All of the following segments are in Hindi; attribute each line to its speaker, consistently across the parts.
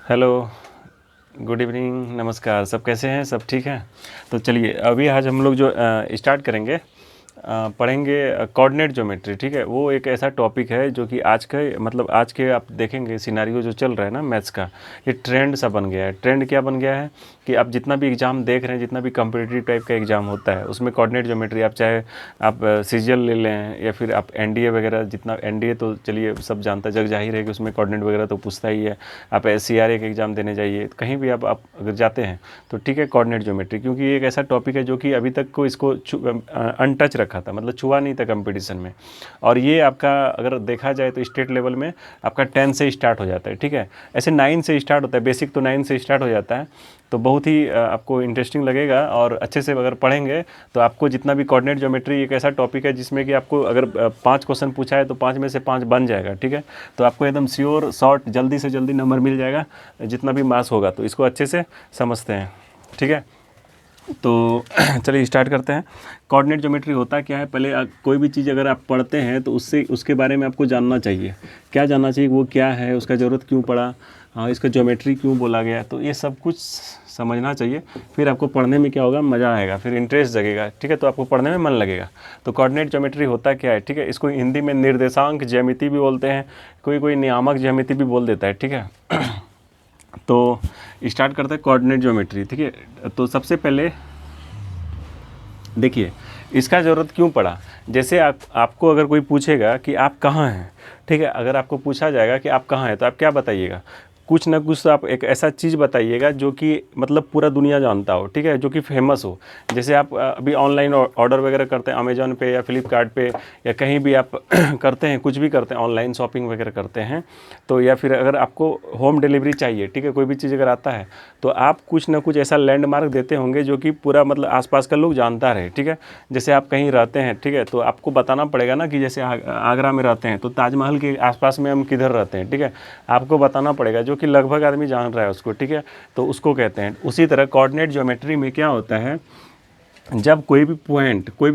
Speaker 1: हेलो, गुड इवनिंग, नमस्कार। सब कैसे हैं? सब ठीक हैं? तो चलिए अभी आज हम लोग जो स्टार्ट करेंगे पढ़ेंगे कोऑर्डिनेट ज्योमेट्री। ठीक है, वो एक ऐसा टॉपिक है जो कि आज के आप देखेंगे सिनारियो जो चल रहा है ना मैथ्स का, ये ट्रेंड सा बन गया है। ट्रेंड क्या बन गया है कि आप जितना भी एग्ज़ाम देख रहे हैं, जितना भी कम्पिटिटिव टाइप का एग्ज़ाम होता है उसमें कोऑर्डिनेट ज्योमेट्री, आप चाहे आप सीजीएल ले लें या फिर आप एनडीए वगैरह, जितना एनडीए तो चलिए सब जानता है, जग जाहिर है कि उसमें कोऑर्डिनेट वगैरह तो पूछता ही है। आप एससीआरए का एग्ज़ाम देने जाइए, कहीं भी आप अगर जाते हैं तो ठीक है कोऑर्डिनेट ज्योमेट्री, क्योंकि ये एक ऐसा टॉपिक है जो कि अभी तक को इसको अनटच रखा था, मतलब छुआ नहीं था कंपटीशन में। और ये आपका अगर देखा जाए तो स्टेट लेवल में आपका 10 से स्टार्ट हो जाता है। ठीक है, ऐसे 9 से स्टार्ट होता है, बेसिक तो 9 से स्टार्ट हो जाता है। तो बहुत ही आपको इंटरेस्टिंग लगेगा और अच्छे से अगर पढ़ेंगे तो आपको जितना भी कोऑर्डिनेट ज्योमेट्री एक ऐसा टॉपिक है जिसमें कि आपको अगर 5 क्वेश्चन पूछा है तो 5 में से 5 बन जाएगा। ठीक है, तो आपको एकदम श्योर शॉर्ट जल्दी से जल्दी नंबर मिल जाएगा जितना भी मार्क्स होगा। तो इसको अच्छे से समझते हैं। ठीक है, तो चलिए स्टार्ट करते हैं। कोऑर्डिनेट ज्योमेट्री होता क्या है, पहले कोई भी चीज़ अगर आप पढ़ते हैं तो उसके बारे में आपको जानना चाहिए। क्या जानना चाहिए, वो क्या है, उसका ज़रूरत क्यों पड़ा, हाँ इसका ज्योमेट्री क्यों बोला गया, तो ये सब कुछ समझना चाहिए। फिर आपको पढ़ने में क्या होगा, मज़ा आएगा, फिर इंटरेस्ट जगेगा। ठीक है, तो आपको पढ़ने में मन लगेगा। तो कोऑर्डिनेट ज्योमेट्री होता क्या है, ठीक है, इसको हिंदी में निर्देशांक ज्यामिति भी बोलते हैं, कोई कोई नियामक ज्यामिति भी बोल देता है। ठीक है, तो स्टार्ट करते हैं कोऑर्डिनेट ज्योमेट्री। ठीक है, तो सबसे पहले देखिए इसका ज़रूरत क्यों पड़ा। जैसे आपको अगर कोई पूछेगा कि आप कहाँ हैं, ठीक है, अगर आपको पूछा जाएगा कि आप कहाँ हैं तो आप क्या बताइएगा, कुछ ना कुछ तो आप एक ऐसा चीज़ बताइएगा जो कि मतलब पूरा दुनिया जानता हो। ठीक है, जो कि फेमस हो। जैसे आप अभी ऑनलाइन ऑर्डर वगैरह करते हैं अमेजोन पे या फ्लिपकार्ट पे या कहीं भी आप करते हैं, कुछ भी करते हैं, ऑनलाइन शॉपिंग वगैरह करते हैं तो, या फिर अगर आपको होम डिलीवरी चाहिए, ठीक है, कोई भी चीज़ अगर आता है तो आप कुछ ना कुछ ऐसा लैंडमार्क देते होंगे जो कि पूरा मतलब आसपास का लोग जानता रहे। ठीक है, जैसे आप कहीं रहते हैं, ठीक है, तो आपको बताना पड़ेगा ना कि जैसे आगरा में रहते हैं तो ताजमहल के आसपास में हम किधर रहते हैं। ठीक है, आपको बताना पड़ेगा, जो कि लगभग आदमी जान रहा है उसको। ठीक है, तो उसको कहते हैं। उसी तरह कोऑर्डिनेट ज्योमेट्री में क्या होता है, जब कोई भी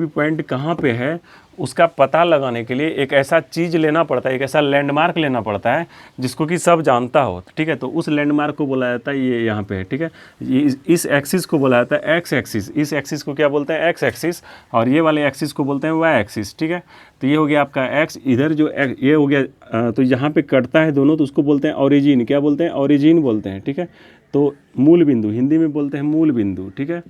Speaker 1: पॉइंट कहाँ पे है उसका पता लगाने के लिए एक ऐसा चीज़ लेना पड़ता है, एक ऐसा लैंडमार्क लेना पड़ता है जिसको कि सब जानता हो। ठीक है, तो उस लैंडमार्क को बोला जाता है, ये यहाँ पे है। ठीक है, इस एक्सिस को बोला जाता है एक्स एक्सिस, इस एक्सिस को क्या बोलते हैं, एक्स एक्सिस, और ये वाले एक्सिस को बोलते हैं वाई एक्सिस। ठीक है, तो ये हो गया आपका एक्स, इधर जो ये हो गया, तो यहाँ पे कटता है दोनों तो उसको बोलते हैं ओरिजिन। क्या बोलते हैं, ओरिजिन बोलते हैं। ठीक है, तो मूल बिंदु हिंदी में बोलते हैं मूल बिंदु। ठीक है,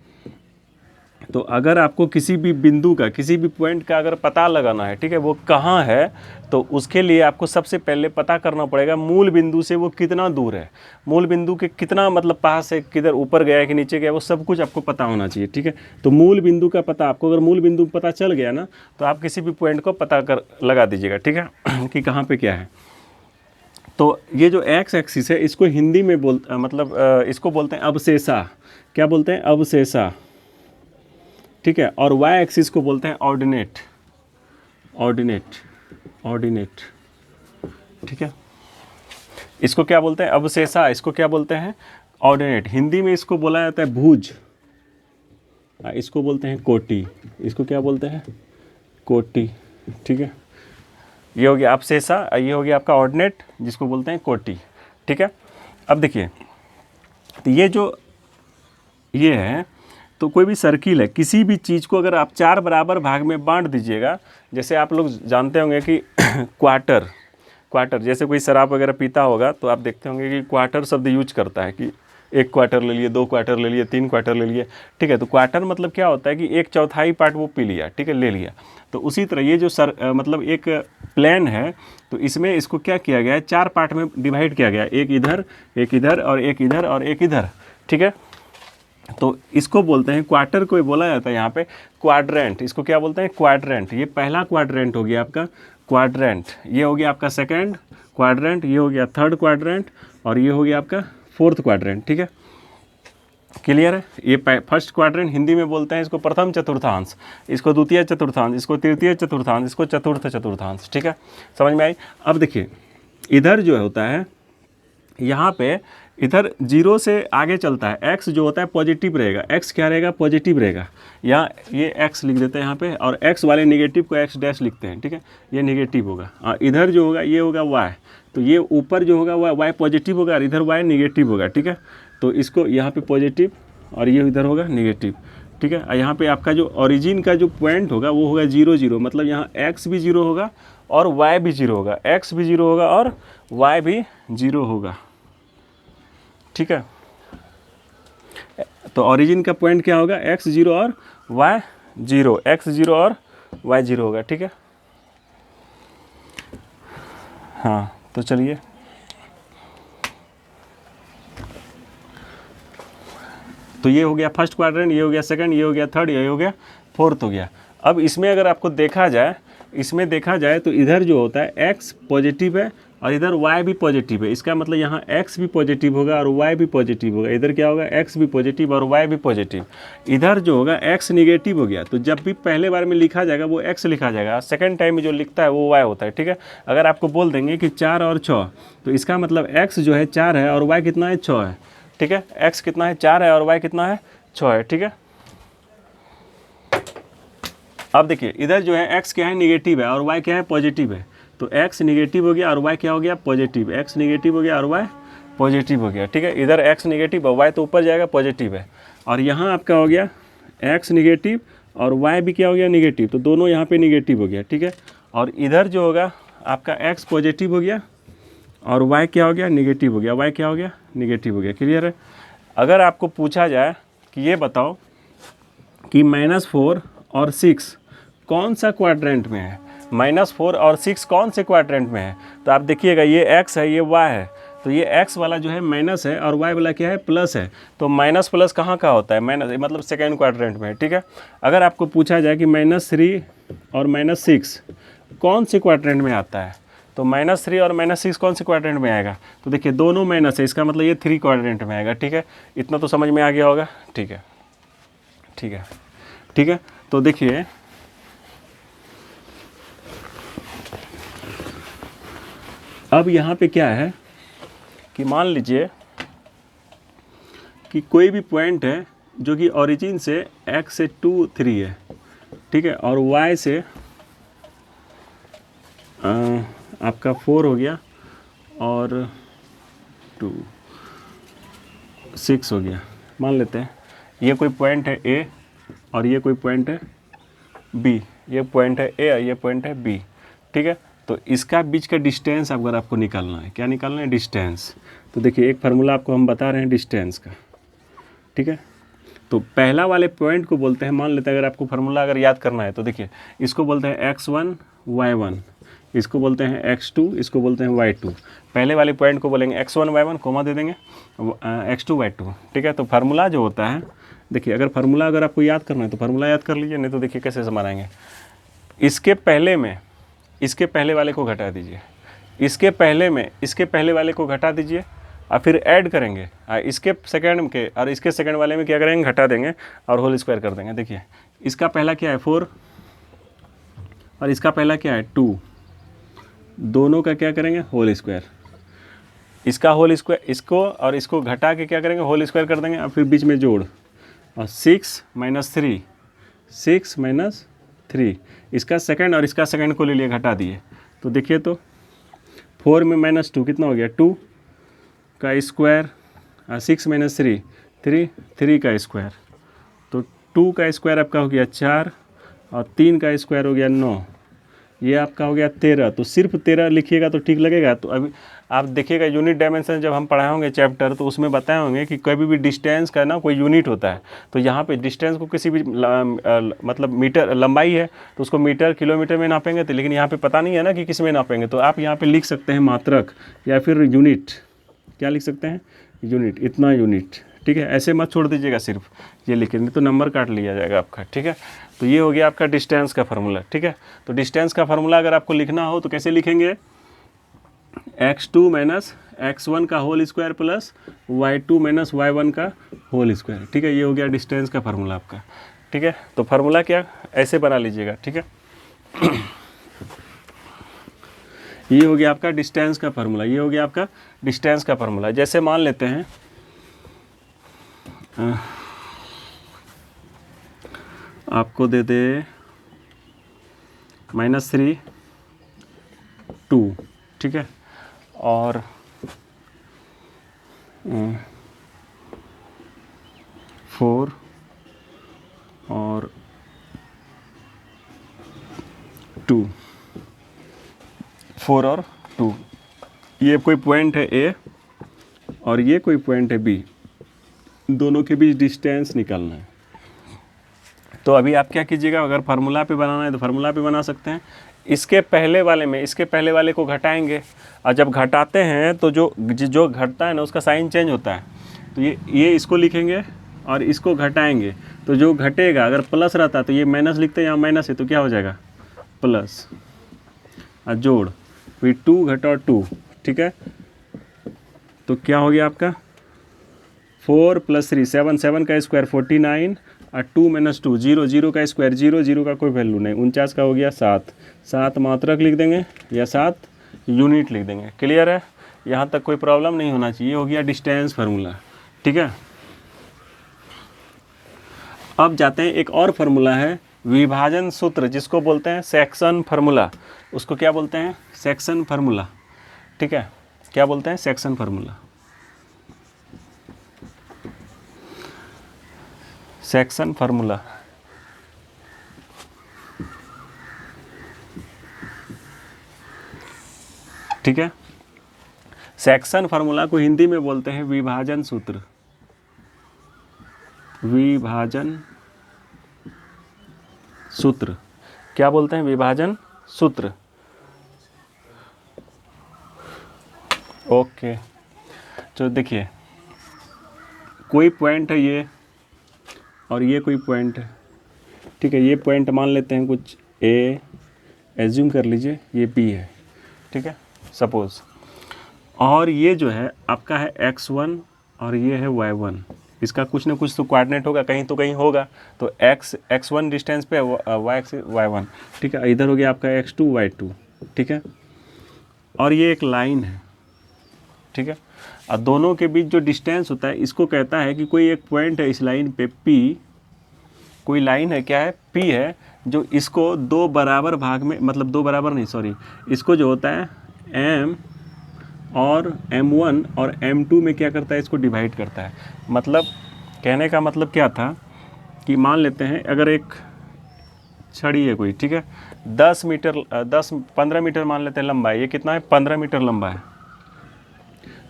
Speaker 1: तो अगर आपको किसी भी बिंदु का, किसी भी पॉइंट का अगर पता लगाना है, ठीक है, वो कहाँ है, तो उसके लिए आपको सबसे पहले पता करना पड़ेगा मूल बिंदु से वो कितना दूर है, मूल बिंदु के कितना मतलब पास है, किधर ऊपर गया है कि नीचे गया, वो सब कुछ आपको पता होना चाहिए। ठीक है, तो मूल बिंदु का पता, आपको अगर मूल बिंदु पता चल गया ना तो आप किसी भी पॉइंट को पता कर लगा दीजिएगा। ठीक है कि कहाँ पे क्या है। तो ये जो एक्स एक्सिस है इसको हिंदी में इसको बोलते हैं अवशेषा। क्या बोलते हैं, अवशेषा। ठीक है, और वाई एक्सिस को बोलते हैं ऑर्डिनेट, ऑर्डिनेट। ठीक है, इसको क्या बोलते हैं, अवशेषा, इसको क्या बोलते हैं, ऑर्डिनेट। हिंदी में इसको बोला जाता है भुज, इसको बोलते हैं कोटि, इसको क्या बोलते हैं, कोटि। ठीक है, ये हो गया अवशेषा, ये हो गया आपका ऑर्डिनेट जिसको बोलते हैं कोटि। ठीक है, अब देखिए तो ये है, तो कोई भी सर्किल है, किसी भी चीज़ को अगर आप 4 बराबर भाग में बांट दीजिएगा, जैसे आप लोग जानते होंगे कि क्वार्टर, जैसे कोई शराब वगैरह पीता होगा तो आप देखते होंगे कि क्वार्टर शब्द यूज करता है कि 1 क्वार्टर ले लिए, 2 क्वार्टर ले लिए, 3 क्वार्टर ले लिए। ठीक है, तो क्वार्टर मतलब क्या होता है कि 1/4 पार्ट वो पी लिया, ठीक है, ले लिया। तो उसी तरह ये जो मतलब एक प्लेन है, तो इसमें इसको क्या किया गया है, 4 पार्ट में डिवाइड किया गया, एक इधर, एक इधर और एक इधर और एक इधर। ठीक है, तो इसको बोलते हैं क्वार्टर को बोला जाता है यहाँ पे क्वाड्रेंट। इसको क्या बोलते हैं, क्वाड्रेंट। ये पहला क्वाड्रेंट हो गया आपका क्वाड्रेंट, ये हो गया आपका सेकंड क्वाड्रेंट, ये हो गया थर्ड क्वाड्रेंट और ये हो गया आपका फोर्थ क्वाड्रेंट। ठीक है, क्लियर है। ये फर्स्ट क्वाड्रेंट हिंदी में बोलते हैं इसको प्रथम चतुर्थांश, इसको द्वितीय चतुर्थांश, इसको तृतीय चतुर्थांश, इसको चतुर्थ चतुर्थांश। ठीक है, समझ में आई। अब देखिए इधर जो होता है यहाँ पे इधर 0 से आगे चलता है, x जो होता है पॉजिटिव रहेगा, x क्या रहेगा, पॉजिटिव रहेगा। यहाँ ये x लिख देते हैं यहाँ पे, और x वाले नेगेटिव को x डैश लिखते हैं, ठीक है, ये नेगेटिव होगा। और इधर जो होगा ये होगा y, तो ये ऊपर जो होगा y पॉजिटिव होगा और इधर y नेगेटिव होगा, ठीक है। तो इसको यहाँ पे पॉजिटिव और ये इधर होगा नेगेटिव, ठीक है। यहाँ पे आपका जो ओरिजिन का जो पॉइंट होगा वो होगा 0 0, मतलब यहाँ x भी 0 होगा और y भी 0 होगा, x भी 0 होगा और y भी 0 होगा, ठीक है। तो ओरिजिन का पॉइंट क्या होगा, x 0 और y 0, x 0 और y 0 होगा, ठीक है। हाँ तो चलिए, तो ये हो गया फर्स्ट क्वाड्रेंट, ये हो गया सेकंड, ये हो गया थर्ड, ये हो गया फोर्थ हो गया। अब इसमें अगर आपको देखा जाए, इसमें देखा जाए तो इधर जो होता है x पॉजिटिव है और इधर y भी पॉजिटिव है। इसका मतलब यहाँ x भी पॉजिटिव होगा और y भी पॉजिटिव होगा। इधर क्या होगा, x भी पॉजिटिव और y भी पॉजिटिव। इधर जो होगा x निगेटिव हो गया, तो जब भी पहले बार में लिखा जाएगा वो x लिखा जाएगा, सेकंड टाइम में जो लिखता है वो y होता है, ठीक है। अगर आपको बोल देंगे कि 4 और 6, तो इसका मतलब x जो है 4 है और y कितना है, 6 है, ठीक है। x कितना है, 4 है और y कितना है, 6 है, ठीक है। अब देखिए इधर जो है x क्या है, निगेटिव है और y क्या है, पॉजिटिव है। तो x निगेटिव हो गया और y क्या हो गया, पॉजिटिव। x निगेटिव हो गया और y पॉजिटिव हो गया, ठीक है। इधर x निगेटिव और y तो ऊपर जाएगा, पॉजिटिव है। और यहाँ आपका हो गया x निगेटिव और y भी क्या हो गया, निगेटिव, तो दोनों यहाँ पे निगेटिव हो गया, ठीक है। और इधर जो होगा आपका x पॉजिटिव हो गया और y क्या हो गया, निगेटिव हो गया, y क्या हो गया, निगेटिव हो गया। क्लियर है। अगर आपको पूछा जाए कि ये बताओ कि -4 और 6 कौन सा क्वाड्रेंट में है, -4 और 6 कौन से क्वाड्रेंट में है, तो आप देखिएगा ये x है, ये y है, तो ये x वाला जो है माइनस है और y वाला क्या है, प्लस है। तो माइनस प्लस कहाँ का होता है, माइनस, मतलब सेकेंड क्वाड्रेंट में है, ठीक है। अगर आपको पूछा जाए कि -3 और -6 कौन से क्वाड्रेंट में आता है, तो -3 और -6 कौन से क्वाड्रेंट में आएगा, तो देखिए दोनों माइनस है, इसका मतलब ये 3 क्वाड्रेंट में आएगा, ठीक है। इतना तो समझ में आ गया होगा, ठीक है, ठीक है, ठीक है। तो देखिए अब यहाँ पे क्या है कि मान लीजिए कि कोई भी पॉइंट है जो कि ओरिजिन से x से 2 3 है, ठीक है, और y से आपका 4 हो गया और 2 6 हो गया। मान लेते हैं ये कोई पॉइंट है A और ये कोई पॉइंट है B, ये पॉइंट है A और ये पॉइंट है B, ठीक है। तो इसका बीच का डिस्टेंस अगर आपको निकालना है, क्या निकालना है, डिस्टेंस। तो देखिए एक फार्मूला आपको हम बता रहे हैं डिस्टेंस का, ठीक है। तो पहला वाले पॉइंट को बोलते हैं, मान लेते हैं अगर आपको फार्मूला अगर याद करना है तो देखिए इसको बोलते हैं x1 y1, इसको बोलते हैं x2, इसको बोलते हैं y2। पहले वाले पॉइंट को बोलेंगे x1 y1, कोमा दे देंगे x2 y2, ठीक है। तो फार्मूला जो होता है, देखिए अगर फार्मूला अगर आपको याद करना है तो फार्मूला याद कर लीजिए, नहीं तो देखिए कैसे समाएंगे। इसके पहले में इसके पहले वाले को घटा दीजिए, इसके पहले में इसके पहले वाले को घटा दीजिए और फिर ऐड करेंगे, इसके सेकंड के और इसके सेकंड वाले में क्या करेंगे, घटा देंगे और होल स्क्वायर कर देंगे। देखिए इसका पहला क्या है 4 और इसका पहला क्या है 2, दोनों का क्या करेंगे, होल स्क्वायर। इसका होल स्क्वायर, इसको और इसको घटा के क्या करेंगे, होल स्क्वायर कर देंगे और फिर बीच में जोड़, और 6 - 3, इसका सेकंड और इसका सेकंड को ले लिए, घटा दिए। तो देखिए तो 4 में -2 कितना हो गया, 2 का स्क्वायर, 6 - 3 का स्क्वायर, तो 2 का स्क्वायर आपका हो गया 4 और 3 का स्क्वायर हो गया 9, ये आपका हो गया 13। तो सिर्फ 13 लिखिएगा तो ठीक लगेगा। तो अभी आप देखिएगा यूनिट डायमेंशन जब हम पढ़ाए होंगे चैप्टर, तो उसमें बताए होंगे कि कभी भी डिस्टेंस का ना कोई यूनिट होता है। तो यहाँ पे डिस्टेंस को किसी भी मतलब मीटर, लंबाई है तो उसको मीटर किलोमीटर में नापेंगे, तो लेकिन यहाँ पे पता नहीं है ना कि किस में नापेंगे, तो आप यहाँ पे लिख सकते हैं मात्रक या फिर यूनिट। क्या लिख सकते हैं, यूनिट, इतना यूनिट, ठीक है। ऐसे मत छोड़ दीजिएगा सिर्फ ये लिखे, नहीं तो नंबर काट लिया जाएगा आपका, ठीक है। तो ये हो गया आपका डिस्टेंस का फार्मूला, ठीक है। तो डिस्टेंस का फार्मूला अगर आपको लिखना हो तो कैसे लिखेंगे, x2 - x1 का whole square plus y2 - y1 का होल स्क्वायर, ठीक है। ये हो गया डिस्टेंस का फार्मूला आपका, ठीक है। तो फार्मूला क्या ऐसे बना लीजिएगा, ठीक है। ये हो गया आपका डिस्टेंस का फार्मूला, ये हो गया आपका डिस्टेंस का फार्मूला। जैसे मान लेते हैं आपको दे दे -3 2, ठीक है, और 4 और 2, 4 और 2, ये कोई पॉइंट है ए और ये कोई पॉइंट है बी, दोनों के बीच डिस्टेंस निकालना है। तो अभी आप क्या कीजिएगा, अगर फार्मूला पे बनाना है तो फार्मूला पे बना सकते हैं। इसके पहले वाले में इसके पहले वाले को घटाएंगे, और जब घटाते हैं तो जो घटता है ना उसका साइन चेंज होता है। तो ये इसको लिखेंगे और इसको घटाएंगे, तो जो घटेगा अगर प्लस रहता तो ये माइनस लिखते हैं, यहाँ माइनस है तो क्या हो जाएगा प्लस, और जोड़ फिर 2 घटा 2, ठीक है, तो क्या हो गया आपका 4 + 3 7, 7 का स्क्वायर 49 और 2 - 2 0, 0 का स्क्वायर 0, 0 का कोई वैल्यू नहीं, 49 का हो गया 7, 7 मात्रक लिख देंगे या 7 यूनिट लिख देंगे। क्लियर है, यहाँ तक कोई प्रॉब्लम नहीं होना चाहिए। हो गया डिस्टेंस फार्मूला, ठीक है। अब जाते हैं, एक और फार्मूला है विभाजन सूत्र, जिसको बोलते हैं सेक्शन फार्मूला। उसको क्या बोलते हैं, सेक्शन फार्मूला, ठीक है, क्या बोलते हैं सेक्शन फार्मूला। सेक्शन फार्मूला ठीक है, सेक्शन फार्मूला को हिंदी में बोलते हैं विभाजन सूत्र। विभाजन सूत्र क्या बोलते हैं, विभाजन सूत्र। ओके, तो देखिए कोई पॉइंट है ये और ये कोई पॉइंट है, ठीक है, ये पॉइंट मान लेते हैं कुछ ए, एज्यूम कर लीजिए ये बी है, ठीक है सपोज, और ये जो है आपका है x1 और ये है y1, इसका कुछ ना कुछ तो कोऑर्डिनेट होगा, कहीं तो कहीं होगा, तो x1 डिस्टेंस पे y1, ठीक है, इधर हो गया आपका x2 y2, ठीक है, और ये एक लाइन है, ठीक है, और दोनों के बीच जो डिस्टेंस होता है इसको कहता है कि कोई एक पॉइंट है इस लाइन पे P, कोई लाइन है क्या है P है, जो इसको दो बराबर भाग में, मतलब दो बराबर नहीं सॉरी, इसको जो होता है M और M1 और M2 में क्या करता है, इसको डिवाइड करता है। मतलब कहने का मतलब क्या था कि मान लेते हैं अगर एक छड़ी है कोई, ठीक है, 15 मीटर मान लेते हैं लंबा है, ये कितना है 15 मीटर लंबा है,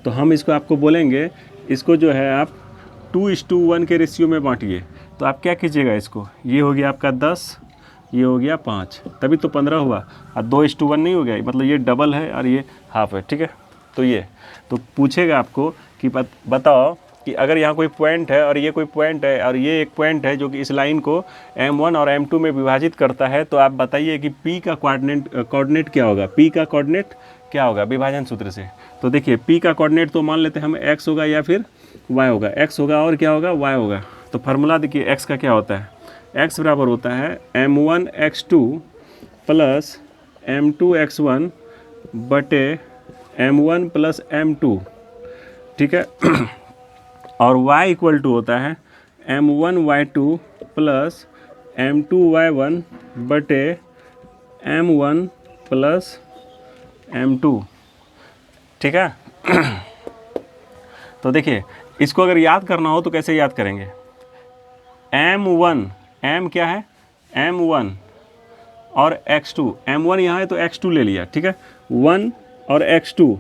Speaker 1: तो हम इसको आपको बोलेंगे, इसको जो है आप 2:1 के रेशियो में बांटिए। तो आप क्या कीजिएगा, इसको ये हो गया आपका 10, ये हो गया 5, तभी तो 15 हुआ, और 2:1 नहीं हो गया, मतलब ये डबल है और ये हाफ है, ठीक है। तो ये तो पूछेगा आपको कि बताओ कि अगर यहाँ कोई पॉइंट है और ये कोई पॉइंट है और ये एक पॉइंट है जो कि इस लाइन को M1 और M2 में विभाजित करता है, तो आप बताइए कि P का कोऑर्डिनेट क्या होगा, P का कोऑर्डिनेट क्या होगा विभाजन सूत्र से। तो देखिए P का कोऑर्डिनेट तो मान लेते हैं हम x होगा या फिर y होगा, x होगा और क्या होगा y होगा। तो फार्मूला देखिए x का क्या होता है, x बराबर होता है M1x2 प्लस M2x1 बटे M1 प्लस M2, ठीक है, और y इक्वल टू होता है M1y2 प्लस M2y1 बटे M1 प्लस M2, ठीक है। तो देखिए इसको अगर याद करना हो तो कैसे याद करेंगे, M1, M क्या है M1 और x2, M1 यहाँ है तो x2 ले लिया, ठीक है, 1 और x2,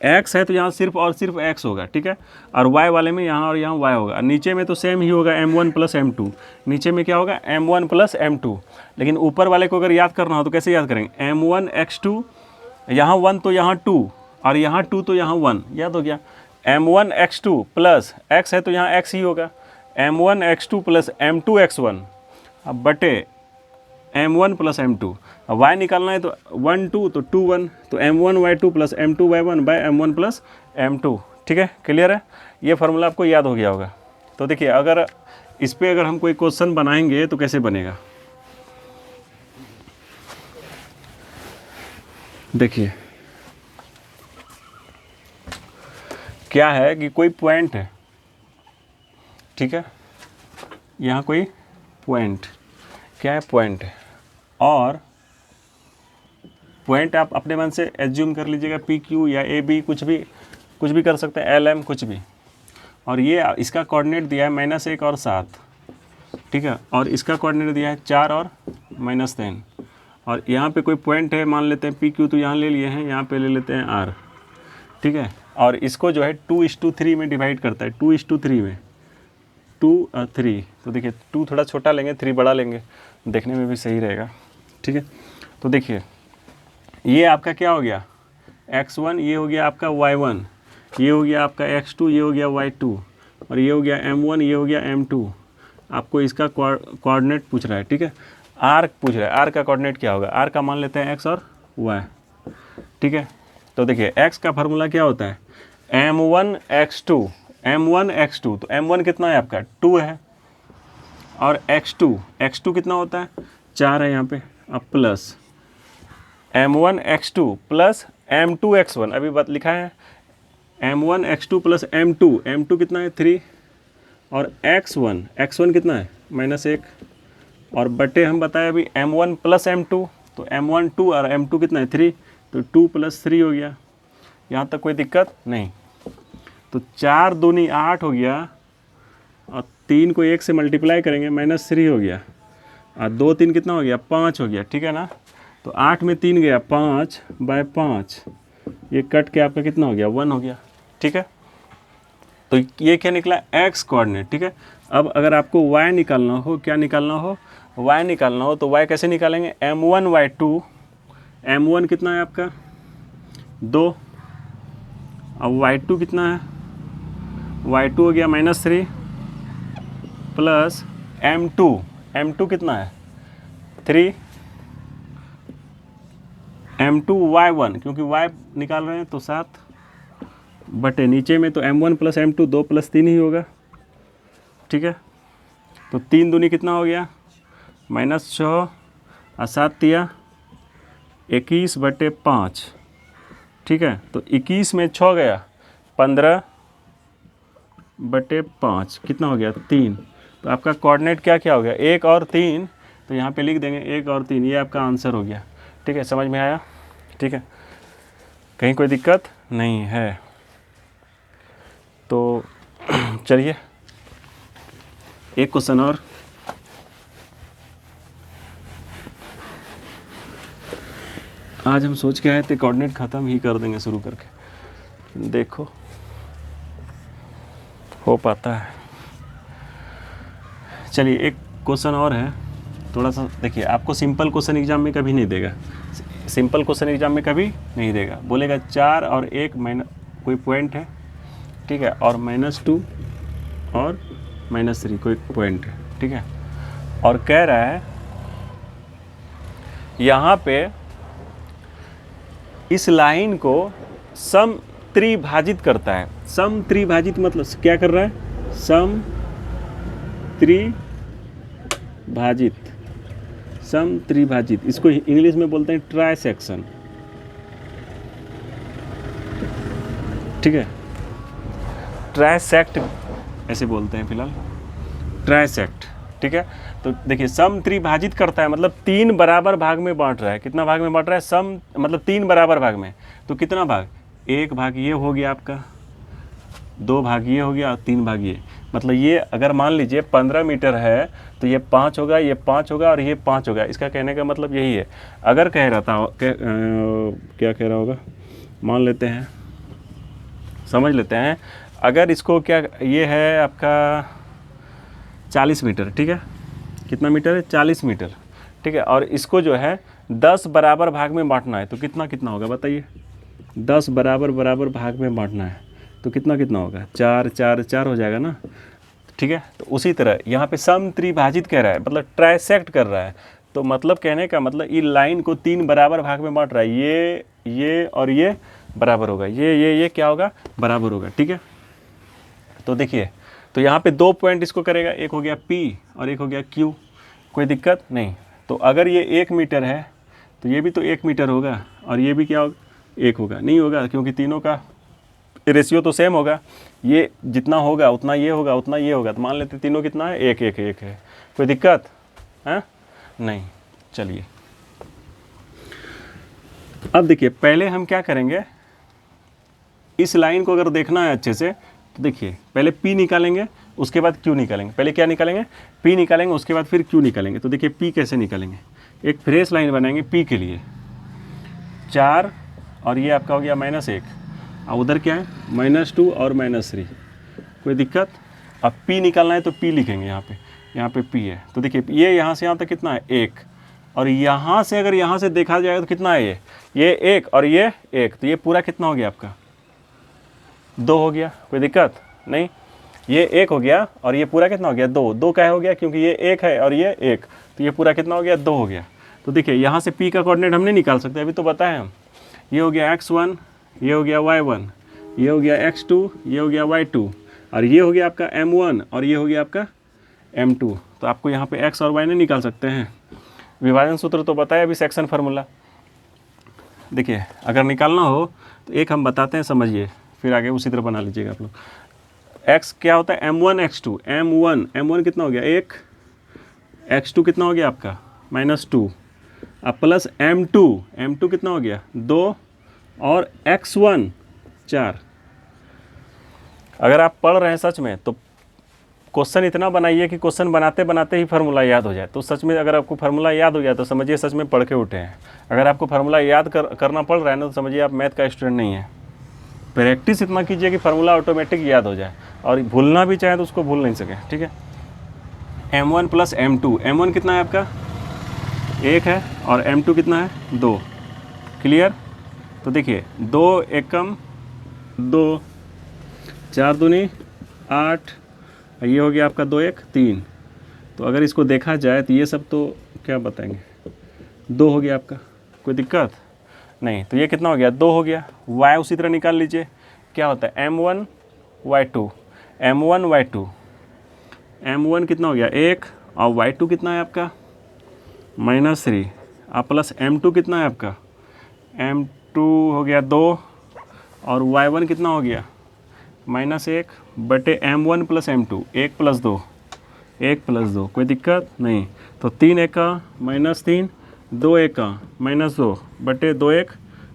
Speaker 1: x है तो यहाँ सिर्फ और सिर्फ x होगा, ठीक है, और y वाले में यहाँ और यहाँ y होगा, और नीचे में तो सेम ही होगा M1 प्लस M2, नीचे में क्या होगा M1 प्लस M2, लेकिन ऊपर वाले को अगर याद करना हो तो कैसे याद करेंगे, M1 x2, यहाँ 1 तो यहाँ 2 और यहाँ 2 तो यहाँ 1, याद हो गया, M1 x2 प्लस x है तो यहाँ x ही होगा, M1 x2 plus M2 x1 अब बटे M1 प्लस M2, अब y निकालना है तो 1 2 तो 2 1, तो M1 y2 plus M2 y1 bye M1 plus M2, ठीक है, क्लियर है, ये फार्मूला आपको याद हो गया होगा। तो देखिए अगर इस पर अगर हम कोई क्वेश्चन बनाएंगे तो कैसे बनेगा, देखिए क्या है कि कोई पॉइंट है, ठीक है, यहाँ कोई पॉइंट, क्या है, पॉइंट है, और पॉइंट आप अपने मन से एज्यूम कर लीजिएगा पी क्यू या ए बी, कुछ भी कर सकते हैं, एल एम कुछ भी। और ये इसका कोऑर्डिनेट दिया है -1 और 7, ठीक है, और इसका कोऑर्डिनेट दिया है 4 और -10। और यहाँ पे कोई पॉइंट है, मान लेते हैं पी क्यू, तो यहाँ ले लिए हैं, यहाँ पे ले लेते हैं आर, ठीक है। और इसको जो है 2:3 में डिवाइड करता है, 2:3 में, 2 और 3। तो देखिए 2 थोड़ा छोटा लेंगे, 3 बड़ा लेंगे, देखने में भी सही रहेगा, ठीक है। तो देखिए ये आपका क्या हो गया, x1, ये हो गया आपका y1, ये हो गया आपका x2, ये हो गया y2, और ये हो गया m1, ये हो गया m2। आपको इसका कोऑर्डिनेट पूछ रहा है, ठीक है। r पूछ रहा है, r का कोऑर्डिनेट क्या होगा, r का मान लेते हैं x और y, ठीक है। तो देखिए x का फार्मूला क्या होता है, m1 x2, तो m1 कितना है आपका 2 है, और x2 कितना होता है 4 है यहाँ पे, अब plus m1 x2 plus m2 x1, अभी बात लिखा है m1 x2 प्लस m2 कितना है 3, और x1 कितना है -1, और बटे हम बताए अभी m1 प्लस m2, तो m1 2 और m2 कितना है 3, तो 2 + 3 हो गया। यहाँ तक कोई दिक्कत नहीं। तो 4 दूनी 8 हो गया, और 3 को 1 से मल्टीप्लाई करेंगे -3 हो गया, और 2 3 कितना हो गया 5 हो गया, ठीक है ना। तो 8 में 3 गया, 5/5, ये कट के आपका कितना हो गया 1 हो गया, ठीक है। तो ये क्या निकला, x कोऑर्डिनेट, ठीक है। अब अगर आपको y निकालना हो, क्या निकालना हो, y निकालना हो, तो y कैसे निकालेंगे, m1 y2, m1 कितना है आपका 2, अब y2 कितना है, y2 हो गया -3 प्लस m2 कितना है 3, m2 y1, क्योंकि y निकाल रहे हैं तो 7, बटे नीचे में तो m1 प्लस m2 2 + 3 ही होगा, ठीक है। तो 3 दूनी कितना हो गया -6, और 7 तिया 21/5, ठीक है। तो 21 में 6 गया 15/5, कितना हो गया 3। तो आपका कोऑर्डिनेट क्या क्या हो गया 1 और 3, तो यहाँ पे लिख देंगे 1 और 3, ये आपका आंसर हो गया, ठीक है। समझ में आया, ठीक है, कहीं कोई दिक्कत नहीं है। तो चलिए एक क्वेश्चन और, आज हम सोच के आए थे कोऑर्डिनेट ख़त्म ही कर देंगे शुरू करके, देखो हो पाता है। चलिए एक क्वेश्चन और है, थोड़ा सा देखिए, आपको सिंपल क्वेश्चन एग्जाम में कभी नहीं देगा, सिंपल क्वेश्चन एग्जाम में कभी नहीं देगा, बोलेगा 4 और 1 कोई पॉइंट है, ठीक है, और -2 और -3 कोई पॉइंट है, ठीक है। और कह रहा है यहाँ पे इस लाइन को सम त्रिभाजित करता है। सम त्रिभाजित मतलब क्या कर रहा है, सम त्रिभाजित, इसको इंग्लिश में बोलते हैं ट्राइसेक्शन, ठीक है, ट्राइसेक्ट ऐसे बोलते हैं फिलहाल, ट्राइसेक्ट, ठीक है। तो देखिए सम त्रिभाजित करता है मतलब 3 बराबर भाग में बांट रहा है, कितना भाग में बांट रहा है, सम मतलब 3 बराबर भाग में, तो कितना भाग, 1 भाग ये हो गया आपका, 2 भाग ये हो गया, और 3 भाग ये, मतलब ये अगर मान लीजिए 15 मीटर है तो ये 5 होगा, ये 5 होगा, और ये 5 होगा। इसका कहने का मतलब यही है। अगर कह रहा था क्या कह रहा होगा, मान लेते हैं, समझ लेते हैं, अगर इसको क्या, ये है आपका 40 मीटर, ठीक है, कितना मीटर है 40 मीटर, ठीक है, और इसको जो है 10 बराबर भाग में बांटना है, तो कितना कितना होगा बताइए, 10 बराबर भाग में बांटना है तो कितना कितना होगा, 4 4 4 हो जाएगा ना, ठीक है। तो उसी तरह यहाँ पे सम त्रिभाजित कह रहा है, मतलब ट्राइसेक्ट कर रहा है, तो मतलब कहने का मतलब ये लाइन को 3 बराबर भाग में बांट रहा है, ये और ये बराबर होगा, ये क्या होगा, बराबर होगा, ठीक है। तो देखिए, तो यहाँ पे 2 पॉइंट इसको करेगा, एक हो गया P और एक हो गया Q, कोई दिक्कत नहीं। तो अगर ये 1 मीटर है तो ये भी तो 1 मीटर होगा, और ये भी क्या होगा 1 होगा, नहीं होगा क्योंकि तीनों का रेशियो तो सेम होगा, ये जितना होगा उतना ये होगा, उतना ये होगा। तो मान लेते तीनों कितना है, एक एक एक है। कोई दिक्कत है नहीं। चलिए अब देखिए, पहले हम क्या करेंगे, इस लाइन को अगर देखना है अच्छे से तो देखिए, पहले P निकालेंगे, उसके बाद Q निकालेंगे। पहले क्या निकालेंगे, P निकालेंगे, उसके बाद फिर Q निकालेंगे। तो देखिए P कैसे निकालेंगे, एक फ्रेश लाइन बनाएंगे P के लिए, 4 और ये आपका हो गया -1, और उधर क्या है -2 और -3। कोई दिक्कत। अब P निकालना है तो P लिखेंगे यहाँ पे P है। तो देखिए ये यहाँ से यहाँ तक कितना है, 1, और यहाँ से अगर यहाँ से देखा जाए तो कितना है, ये 1 और ये 1, तो ये पूरा कितना हो गया आपका, 2 हो गया। कोई दिक्कत नहीं, ये 1 हो गया और ये पूरा कितना हो गया, 2। 2 क्या हो गया, क्योंकि ये 1 है और ये 1, तो ये पूरा कितना हो गया, 2 हो गया। तो देखिए यहाँ से P का कोऑर्डिनेट हम नहीं निकाल सकते, अभी तो बताए हम। ये हो गया x1, ये हो गया y1, ये हो गया x2, ये हो गया y2, और ये हो गया आपका m1 और ये हो गया आपका m2। तो आपको यहाँ पे x और y नहीं निकाल सकते हैं। विभाजन सूत्र तो बताया अभी, सेक्शन फार्मूला। देखिए अगर निकालना हो तो एक हम बताते हैं, समझिए, फिर आगे उसी तरह बना लीजिएगा आप लोग। x क्या होता है, m1 x2, m1 कितना हो गया, 1, x2 कितना हो गया आपका -2, अब प्लस m2 कितना हो गया, 2, और x1 4। अगर आप पढ़ रहे हैं सच में तो क्वेश्चन इतना बनाइए कि क्वेश्चन बनाते बनाते ही फार्मूला याद हो जाए। तो सच में अगर आपको फार्मूला याद हो गया तो समझिए सच में पढ़ के उठे हैं। अगर आपको फार्मूला याद करना पड़ रहा है ना, तो समझिए आप मैथ का स्टूडेंट नहीं है। प्रैक्टिस इतना कीजिए कि फार्मूला ऑटोमेटिक याद हो जाए, और भूलना भी चाहे तो उसको भूल नहीं सके। ठीक है, m1 + m2, m1 कितना है आपका, 1 है, और m2 कितना है, 2। क्लियर। तो देखिए 2 एकम 2, 4 दूनी 8, ये हो गया आपका 2 1 3। तो अगर इसको देखा जाए तो ये सब तो क्या बताएंगे, 2 हो गया आपका। कोई दिक्कत नहीं। तो ये कितना हो गया, 2 हो गया। y उसी तरह निकाल लीजिए, क्या होता है m1 y2, m1 कितना हो गया, 1, और y2 कितना है आपका -3, और प्लस m2 कितना है आपका, m2 हो गया 2, और y1 कितना हो गया -1 बटे m1 + m2, 1 + 2, 1 + 2। कोई दिक्कत नहीं। तो 3 एका -3, 2 एका -2 बटे 2 1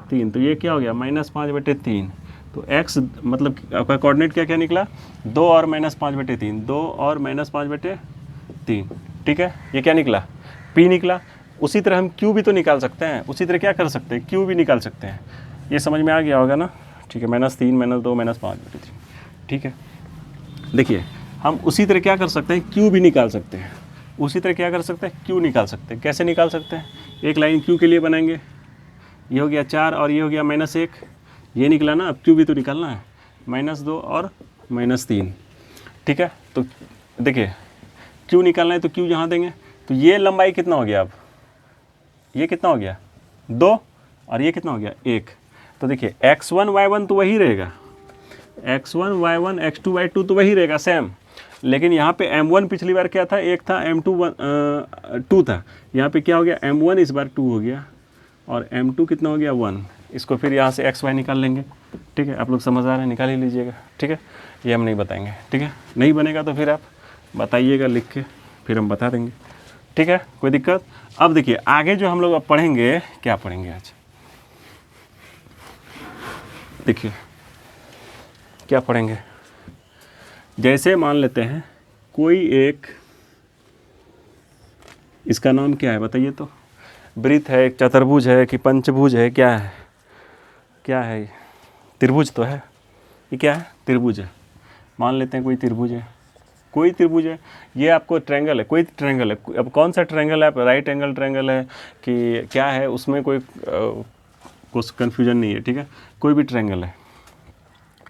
Speaker 1: 3, तो ये क्या हो गया -5 बटे 3। तो x मतलब आपका कोऑर्डिनेट क्या क्या निकला, 2 और -5 बटे 3, 2 और -5 बटे 3। ठीक है, ये क्या निकला, P निकला। उसी तरह हम Q भी तो निकाल सकते हैं, उसी तरह क्या कर सकते हैं, Q भी निकाल सकते हैं। ये समझ में आ गया होगा ना। ठीक है, -3 -2 -5 बटे 3। ठीक है, देखिए हम उसी तरह क्या कर सकते हैं, Q भी निकाल सकते हैं। उसी तरह क्या कर सकते हैं, Q निकाल सकते हैं। कैसे निकाल सकते हैं, एक लाइन Q के लिए बनाएंगे, ये हो गया 4 और ये हो गया -1, ये निकला ना। अब Q भी तो निकालना है, -2 और -3। ठीक है, तो देखिए Q निकालना है तो Q यहाँ देंगे। तो ये लंबाई कितना हो गया, अब ये कितना हो गया 2, और ये कितना हो गया 1। तो देखिए x1 y1 तो वही रहेगा, x1 y1 x2 y2 तो वही रहेगा सेम। लेकिन यहाँ पे m1 पिछली बार क्या था, 1 था, m2 2 था। यहाँ पे क्या हो गया, m1 इस बार 2 हो गया, और m2 कितना हो गया 1। इसको फिर यहाँ से xy निकाल लेंगे। ठीक है, आप लोग समझ आ रहे हैं, निकाल ही लीजिएगा। ठीक है, ये हम नहीं बताएंगे। ठीक है, नहीं बनेगा तो फिर आप बताइएगा लिख के, फिर हम बता देंगे। ठीक है, कोई दिक्कत। अब देखिए आगे जो हम लोग अब पढ़ेंगे, क्या पढ़ेंगे आज, देखिए क्या पढ़ेंगे। जैसे मान लेते हैं कोई एक, इसका नाम क्या है बताइए तो, वृत्त है, एक चतुर्भुज है कि पंचभुज है, क्या है, क्या है, त्रिभुज तो है। ये क्या है, त्रिभुज है। मान लेते हैं कोई त्रिभुज है, कोई त्रिभुज है, ये आपको ट्रायंगल है, कोई ट्रायंगल है। अब कौन सा ट्रायंगल है, राइट एंगल ट्रायंगल है कि क्या है, उसमें कोई कुछ कन्फ्यूजन नहीं है। ठीक है, कोई भी ट्रायंगल है।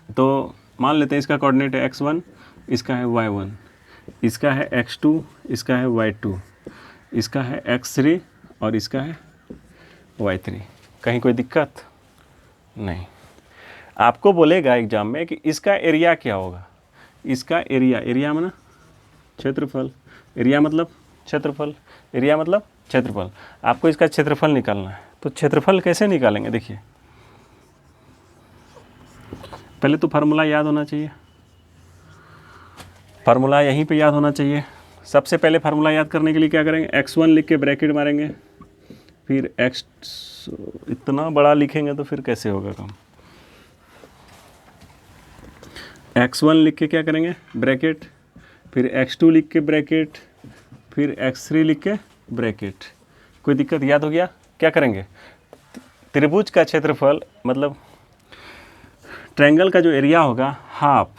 Speaker 1: तो मान लेते हैं इसका कोऑर्डिनेट है x1, इसका है y1, इसका है x2, इसका है y2, इसका है x3 और इसका है y3। कहीं कोई दिक्कत नहीं। आपको बोलेगा एग्जाम में कि इसका एरिया क्या होगा। इसका एरिया मतलब क्षेत्रफल, एरिया मतलब क्षेत्रफल, एरिया मतलब क्षेत्रफल। आपको इसका क्षेत्रफल निकालना है। तो क्षेत्रफल कैसे निकालेंगे, देखिए पहले तो फार्मूला याद होना चाहिए, फार्मूला यहीं पे याद होना चाहिए। सबसे पहले फार्मूला याद करने के लिए क्या करेंगे, x1 लिख के ब्रैकेट मारेंगे, फिर x, इतना बड़ा लिखेंगे तो फिर कैसे होगा काम। x1 लिख के क्या करेंगे ब्रैकेट, फिर x2 लिख के ब्रैकेट, फिर x3 लिख के ब्रैकेट। कोई दिक्कत, याद हो गया। क्या करेंगे, त्रिभुज का क्षेत्रफल मतलब ट्रायंगल का जो एरिया होगा हाफ,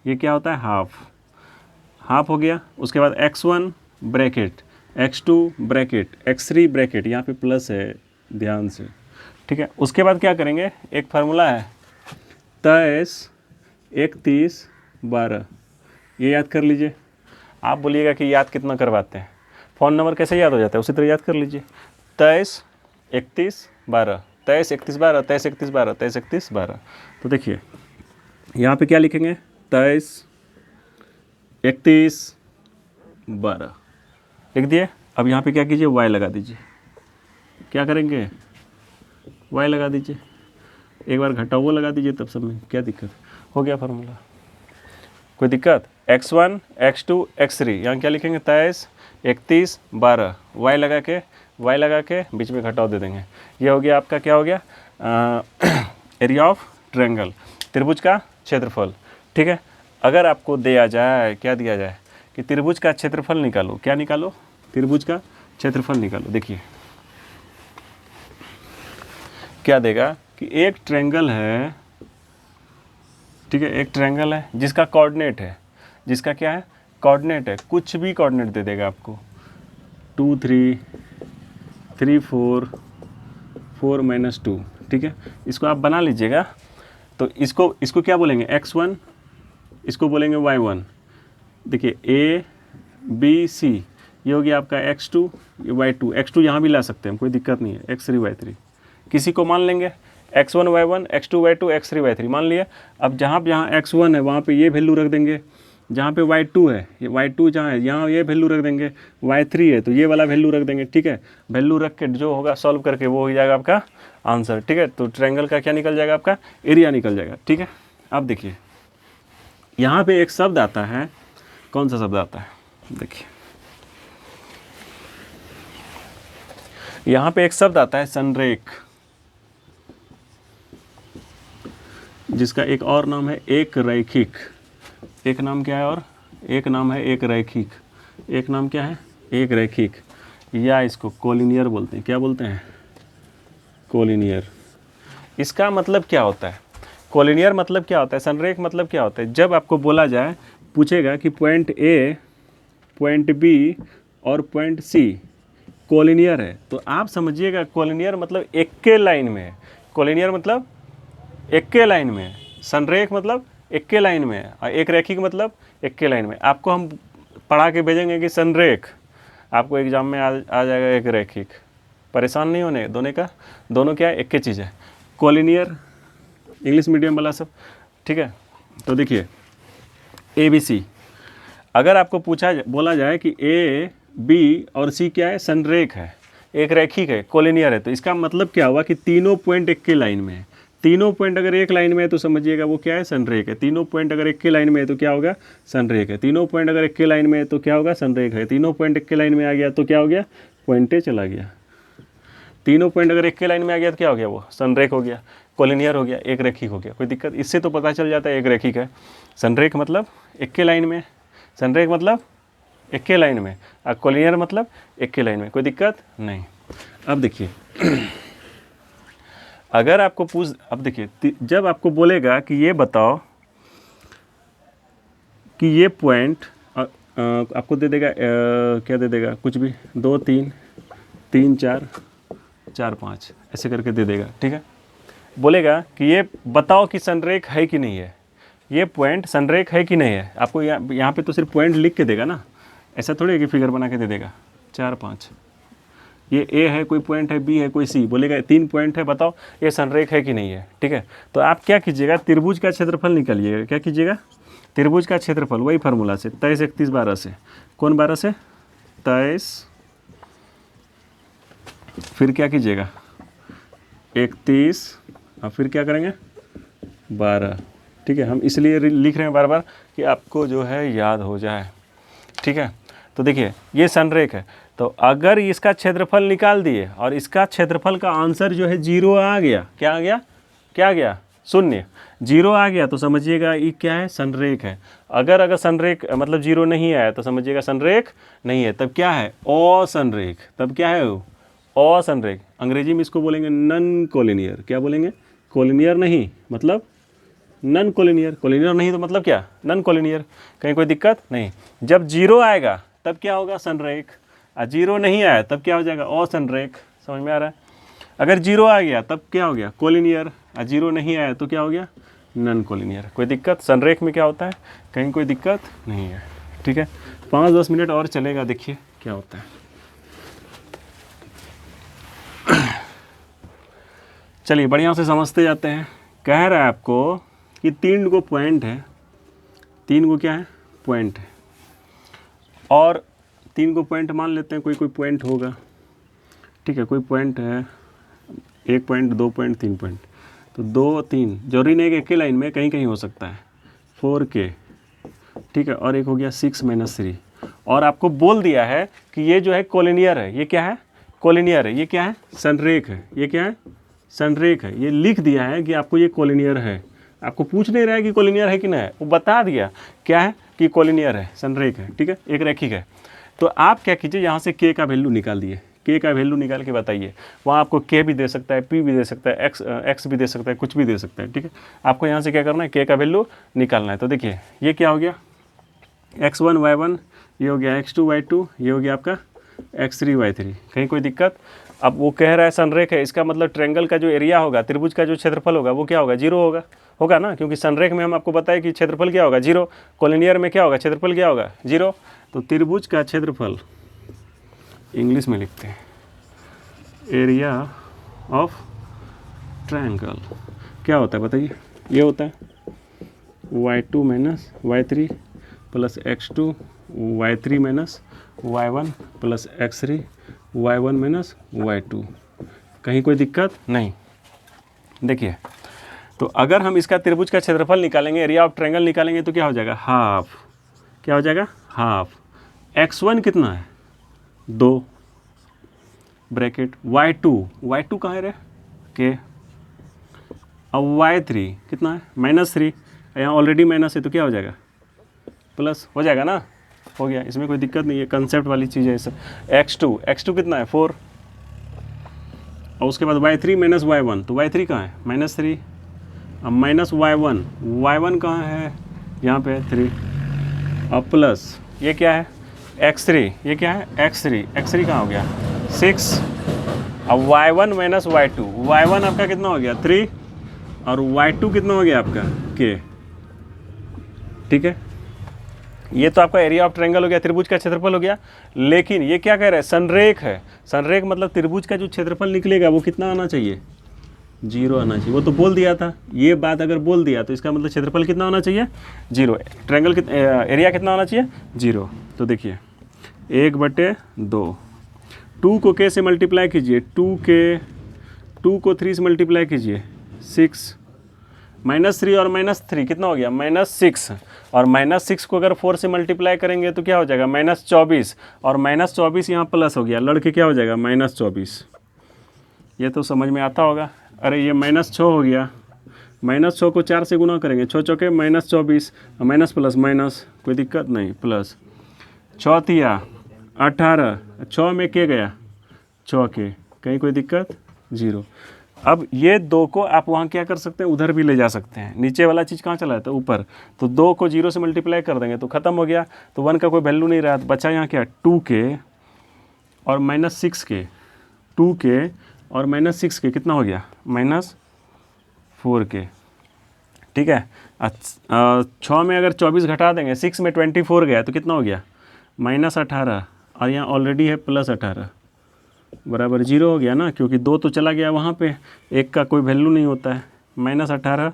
Speaker 1: ये क्या होता है हाफ, हाफ हो गया। उसके बाद x1 bracket, x2 bracket, x3 bracket, यहाँ पे प्लस है ध्यान से, ठीक है। उसके बाद क्या करेंगे, एक फार्मूला है 23 31 12, ये याद कर लीजिए। आप बोलिएगा कि याद कितना करवाते हैं, फ़ोन नंबर कैसे याद हो जाता है, उसी तरह याद कर लीजिए। 23 31 12, 23 31 12, 23 31 12, 23 31 12। तो देखिए यहाँ पे क्या लिखेंगे, 23 31 12 लिख दिए। अब यहाँ पे क्या कीजिए, y लगा दीजिए। क्या करेंगे, y लगा दीजिए, एक बार घटाओ वो लगा दीजिए, तब सब में क्या दिक्कत, हो गया फार्मूला। कोई दिक्कत, x1 x2 x3, यहाँ क्या लिखेंगे 23 31 12, y लगा के बीच में घटाव दे देंगे। ये हो गया आपका, क्या हो गया, एरिया ऑफ ट्रायंगल, त्रिभुज का क्षेत्रफल, ठीक है। अगर आपको दिया जाए, क्या दिया जाए कि त्रिभुज का क्षेत्रफल निकालो, क्या निकालो, त्रिभुज का क्षेत्रफल निकालो। देखिए क्या देगा कि एक ट्रायंगल है, ठीक है, एक ट्रायंगल है जिसका कोऑर्डिनेट है, जिसका क्या है कोऑर्डिनेट है, कुछ भी कोऑर्डिनेट दे देगा आपको, 2 3 3 4 4 -2, ठीक है। इसको आप बना लीजिएगा। तो इसको क्या बोलेंगे, x1, इसको बोलेंगे y1। देखिए a b c, ये हो गया आपका x2, ये y2, x2 यहाँ भी ला सकते हैं, कोई दिक्कत नहीं है, x3 y3 किसी को मान लेंगे, x1 y1 x2 y2 x3 y3 मान लिया। अब जहाँ x1 है वहाँ पे ये वैल्यू रख देंगे, जहाँ पे y2 है, ये y2 जहाँ है यहाँ ये वैल्यू रख देंगे, y3 है तो ये वाला वैल्यू रख देंगे, ठीक है। वैल्यू रख के जो होगा सॉल्व करके वो हो जाएगा आपका आंसर, ठीक है। तो ट्रायंगल का क्या निकल जाएगा, आपका एरिया निकल जाएगा, ठीक है। अब देखिए यहाँ पे एक शब्द आता है, कौन सा शब्द आता है, देखिए यहाँ पे एक शब्द आता है संरेख, जिसका एक और नाम है एक रैखिक। एक नाम क्या है, और एक नाम है एक रैखिक, एक नाम क्या है एक रैखिक, या इसको कोलिनियर बोलते हैं। क्या बोलते हैं, कोलिनियर। इसका मतलब क्या होता है, कोलिनियर मतलब क्या होता है, संरेख मतलब क्या होता है, जब आपको बोला जाए, पूछेगा कि पॉइंट ए, पॉइंट बी और पॉइंट सी कोलिनियर है, तो आप समझिएगा कोलिनियर मतलब एक के लाइन में है, कोलिनियर मतलब एक के लाइन में, संरेख मतलब एक के लाइन में है, और एक रैखिक मतलब एक के लाइन में। आपको हम पढ़ा के भेजेंगे कि संरेख, आपको एग्जाम में आ जाएगा एक रैखिक, परेशान नहीं होने, दोनों क्या है एक ही चीज़ है। कोलिनियर इंग्लिश मीडियम वाला सब, ठीक है। तो देखिए ABC, अगर आपको बोला जाए कि A B और C क्या है, संरेख है, एक रैखिक है, कोलिनियर है, तो इसका मतलब क्या हुआ कि तीनों पॉइंट एक के लाइन में है। तीनों पॉइंट अगर एक लाइन में है तो समझिएगा वो क्या है, संरेख है। तीनों पॉइंट अगर एक के लाइन में है तो क्या होगा, संरेख है। तीनों पॉइंट अगर एक के लाइन में है तो क्या होगा, संरेख है। तीनों पॉइंट एक के लाइन में आ गया तो क्या हो गया, पॉइंटे चला गया। तीनों पॉइंट अगर एक के लाइन में आ गया तो क्या हो गया, वो संरेख हो गया, कोलिनियर हो गया, एक रैखिक हो गया। कोई दिक्कत, इससे तो पता चल जाता है एक रैखिक है। संरेख मतलब एक के लाइन में, संरेख मतलब एक के लाइन में, और कोलिनियर मतलब एक के लाइन में। कोई दिक्कत नहीं। अब देखिए अगर आपको अब देखिए जब आपको बोलेगा कि ये बताओ कि ये पॉइंट आपको दे देगा, क्या दे देगा, कुछ भी 2 3 3 4 4 5 ऐसे करके दे देगा, ठीक है। बोलेगा कि ये बताओ कि संरेख है कि नहीं है, ये पॉइंट संरेख है कि नहीं है। आपको यहाँ पे तो सिर्फ पॉइंट लिख के देगा ना, ऐसा थोड़ी है कि फिगर बना के दे देगा 4 5, ये A है, कोई पॉइंट है, B है, कोई C, बोलेगा 3 पॉइंट है, बताओ ये संरेख है कि नहीं है, ठीक है। तो आप क्या कीजिएगा, त्रिभुज का क्षेत्रफल निकालिएगा। क्या कीजिएगा, त्रिभुज का क्षेत्रफल, वही फार्मूला से 23 31 12 से। कौन 12 से, 23, फिर क्या कीजिएगा 31, और फिर क्या करेंगे 12, ठीक है, हम इसलिए लिख रहे हैं बार बार कि आपको जो है याद हो जाए। ठीक है, तो देखिए ये संरेख है, तो अगर इसका क्षेत्रफल निकाल दिए और इसका क्षेत्रफल का आंसर जो है 0 आ गया, क्या आ गया, क्या आ गया, शून्य, 0 आ गया, तो समझिएगा ये क्या है, संरेख है। अगर संरेख मतलब 0 नहीं आया तो समझिएगा संरेख नहीं है, तब क्या है, असंरेख। तब क्या है वो, असंरेख। अंग्रेजी में इसको बोलेंगे नन कोलिनियर। क्या बोलेंगे, कोलिनियर नहीं मतलब नन कोलिनियर। कोलिनियर नहीं तो मतलब क्या, नन कोलिनियर। कहीं कोई दिक्कत नहीं। जब 0 आएगा तब क्या होगा, संरेख। 0 नहीं आया तब क्या हो जाएगा, असंरेख। समझ में आ रहा है। अगर 0 आ गया तब क्या हो गया, कोलिनियर। 0 नहीं आया तो क्या हो गया, नन कोलिनियर। कोई दिक्कत, संरेख में क्या होता है, कहीं कोई दिक्कत नहीं है। ठीक है, 5-10 मिनट और चलेगा, देखिए क्या होता है। चलिए बढ़िया से समझते जाते हैं। कह रहा है आपको कि 3 गो पॉइंट है, 3 गो क्या है, पॉइंट है, और 3 गो पॉइंट मान लेते हैं, कोई पॉइंट होगा। ठीक है, कोई पॉइंट है, 1 पॉइंट, 2 पॉइंट, 3 पॉइंट। तो 2, 3 जरूरी नहीं कि एक ही लाइन में, कहीं कहीं हो सकता है। 4K, ठीक है, और एक हो गया 6-3। और आपको बोल दिया है कि ये जो है कोलिनियर है। ये क्या है, कोलिनियर है। ये क्या है, संरेख है। ये क्या है, संरेख है। ये लिख दिया है कि आपको ये कोलिनियर है। आपको पूछ नहीं रहा है कि कोलिनियर है कि नहीं है, वो बता दिया क्या है कि कोलिनियर है, संरेख है। ठीक है, एक रैखिक है। तो आप क्या कीजिए, यहाँ से K का वैल्यू निकाल दिए। K का वैल्यू निकाल के बताइए। वहाँ आपको K भी दे सकता है, P भी दे सकता है, X भी दे सकता है, कुछ भी दे सकता है। ठीक है, आपको यहाँ से क्या करना है, K का वैल्यू निकालना है। तो देखिए ये क्या हो गया, X1 Y1, ये हो गया X2 Y2, ये हो गया आपका X3 Y3। कहीं कोई दिक्कत। अब वो कह रहा है संरेख है, इसका मतलब ट्रायंगल का जो एरिया होगा, त्रिभुज का जो क्षेत्रफल होगा वो क्या होगा, 0 होगा ना, क्योंकि संरेख में हम आपको बताएं कि क्षेत्रफल क्या होगा, 0। कोलिनियर में क्या होगा, क्षेत्रफल क्या होगा, 0। तो त्रिभुज का क्षेत्रफल इंग्लिश में लिखते हैं एरिया ऑफ ट्रायंगल, क्या होता है बताइए। ये होता है Y2 minus Y3 plus X2 Y3 minus Y1 plus X3 Y1 minus Y2। कहीं कोई दिक्कत नहीं। देखिए, तो अगर हम इसका त्रिभुज का क्षेत्रफल निकालेंगे, एरिया ऑफ ट्रायंगल निकालेंगे, तो क्या हो जाएगा, हाफ। क्या हो जाएगा, हाफ। X1 कितना है, 2 ब्रैकेट, Y2 कहाँ है रे, K। अब Y3 कितना है, -3। यहाँ ऑलरेडी माइनस है तो क्या हो जाएगा, प्लस हो जाएगा ना, हो गया। इसमें कोई दिक्कत नहीं है, कंसेप्ट वाली चीज़ है सब। X2 कितना है, 4। और उसके बाद Y3 माइनस Y1, तो Y3 कहाँ है, -3। अब माइनस Y1 कहाँ है, यहाँ पे 3। अब प्लस ये क्या है, X3, ये क्या है, X3 कहाँ हो गया, 6। अब Y1 माइनस Y1 आपका कितना हो गया, 3, और Y2 कितना हो गया आपका, K। ठीक है, ये तो आपका एरिया ऑफ ट्रायंगल हो गया, त्रिभुज का क्षेत्रफल हो गया। लेकिन ये क्या कह रहा है, संरेख है। संरेख मतलब त्रिभुज का जो क्षेत्रफल निकलेगा वो कितना आना चाहिए, 0 आना चाहिए। वो तो बोल दिया था, ये बात अगर बोल दिया तो इसका मतलब क्षेत्रफल कितना होना चाहिए, 0। ट्रायंगल एरिया कितना होना चाहिए, 0। तो देखिए 1/2, 2 को K से मल्टीप्लाई कीजिए, 2 को 3 से मल्टीप्लाई कीजिए, 6। -3 और -3 कितना हो गया, -6। और -6 को अगर 4 से मल्टीप्लाई करेंगे तो क्या हो जाएगा, -24। और -24 यहाँ प्लस हो गया, लड़के क्या हो जाएगा, -24। ये तो समझ में आता होगा। अरे ये -6 हो गया, -6 को 4 से गुना करेंगे, 6 चौके -24, माइनस प्लस माइनस, कोई दिक्कत नहीं, प्लस 6 तिया 18, 6 में K गया, 6 K, कहीं कोई दिक्कत, 0। अब ये 2 को आप वहाँ क्या कर सकते हैं, उधर भी ले जा सकते हैं। नीचे वाला चीज़ कहाँ चला जाता है, ऊपर। तो 2 को 0 से मल्टीप्लाई कर देंगे तो ख़त्म हो गया, तो 1 का कोई वैल्यू नहीं रहा। बचा यहाँ क्या, 2K और -6K, 2K और -6K कितना हो गया, -4K। ठीक है, 6 में अगर 24 घटा देंगे, 6 में 24 गया तो कितना हो गया, -18, और यहाँ ऑलरेडी है +18, बराबर 0 हो गया ना, क्योंकि 2 तो चला गया वहाँ पे, 1 का कोई वैल्यू नहीं होता है। -18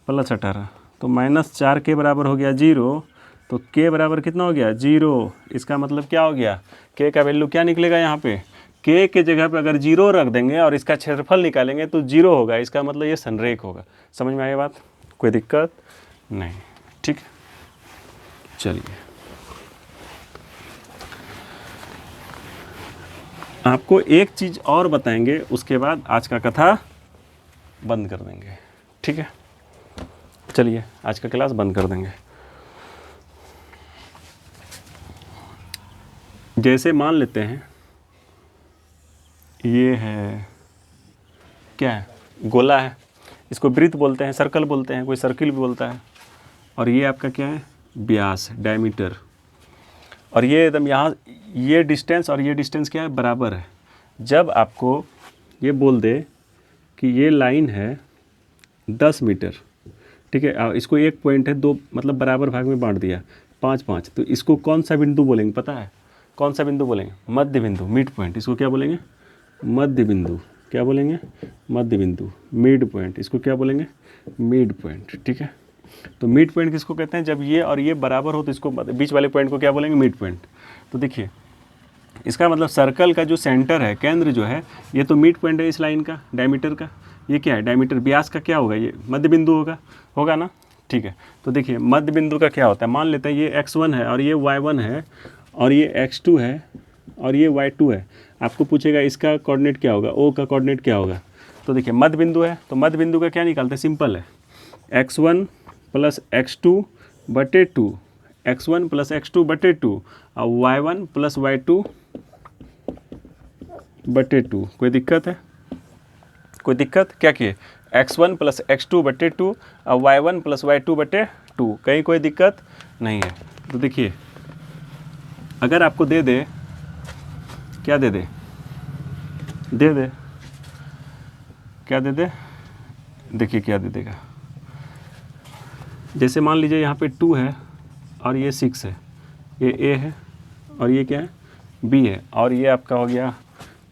Speaker 1: + 18 तो -4 के बराबर हो गया 0। तो K बराबर कितना हो गया, 0। इसका मतलब क्या हो गया, K का वैल्यू क्या निकलेगा यहाँ पे, K के जगह पे अगर 0 रख देंगे और इसका क्षेत्रफल निकालेंगे तो 0 होगा। इसका मतलब ये संरेख होगा। समझ में आई बात, कोई दिक्कत नहीं। ठीक है, चलिए आपको एक चीज़ और बताएंगे, उसके बाद आज का कथा बंद कर देंगे। ठीक है, चलिए आज का क्लास बंद कर देंगे। जैसे मान लेते हैं ये है, क्या है, गोला है, इसको वृत्त बोलते हैं, सर्कल बोलते हैं, कोई सर्किल भी बोलता है। और ये आपका क्या है, व्यास, डायमीटर। और ये एकदम यहाँ ये डिस्टेंस और ये डिस्टेंस क्या है, बराबर है। जब आपको ये बोल दे कि ये लाइन है 10 मीटर, ठीक है, इसको एक पॉइंट है, दो मतलब बराबर भाग में बांट दिया, 5 5, तो इसको कौन सा बिंदु बोलेंगे पता है? कौन सा बिंदु बोलेंगे? मध्य बिंदु, मिड पॉइंट। इसको क्या बोलेंगे? मध्य बिंदु। क्या बोलेंगे? मध्य बिंदु, मिड पॉइंट। इसको क्या बोलेंगे? Mid point. ठीक है, तो मिड पॉइंट किसको कहते हैं? जब ये और ये बराबर हो तो इसको बीच वाले पॉइंट को क्या बोलेंगे? Mid point. तो देखिए इसका मतलब सर्कल का जो सेंटर है, केंद्र जो है, ये तो मिड पॉइंट है इस लाइन का, डायमीटर का। ये क्या है? डायमीटर। व्यास का क्या होगा? ये मध्य बिंदु होगा ना। ठीक है, तो देखिए मध्य बिंदु का क्या होता है, मान लेते हैं ये x1 है और ये y1 है और ये x2 है और ये y2 है। आपको पूछेगा इसका कोऑर्डिनेट क्या होगा, O का कोऑर्डिनेट क्या होगा। तो देखिए मध्य बिंदु है, तो मध्य बिंदु का क्या निकालते हैं? सिंपल है, x1 प्लस x2 बटे 2, x1 प्लस x2 बटे 2 और y1 प्लस y2 बटे 2। कोई दिक्कत है? कोई दिक्कत? क्या किए? x1 प्लस x2 बटे 2 और y1 प्लस y2 बटे 2। कहीं कोई दिक्कत नहीं है। तो देखिए अगर आपको दे दे, क्या दे दे? दे दे, क्या दे दे? देखिए क्या दे देगा। जैसे मान लीजिए यहाँ पे 2 है और ये 6 है, ये A है और ये क्या है? B है, और ये आपका हो गया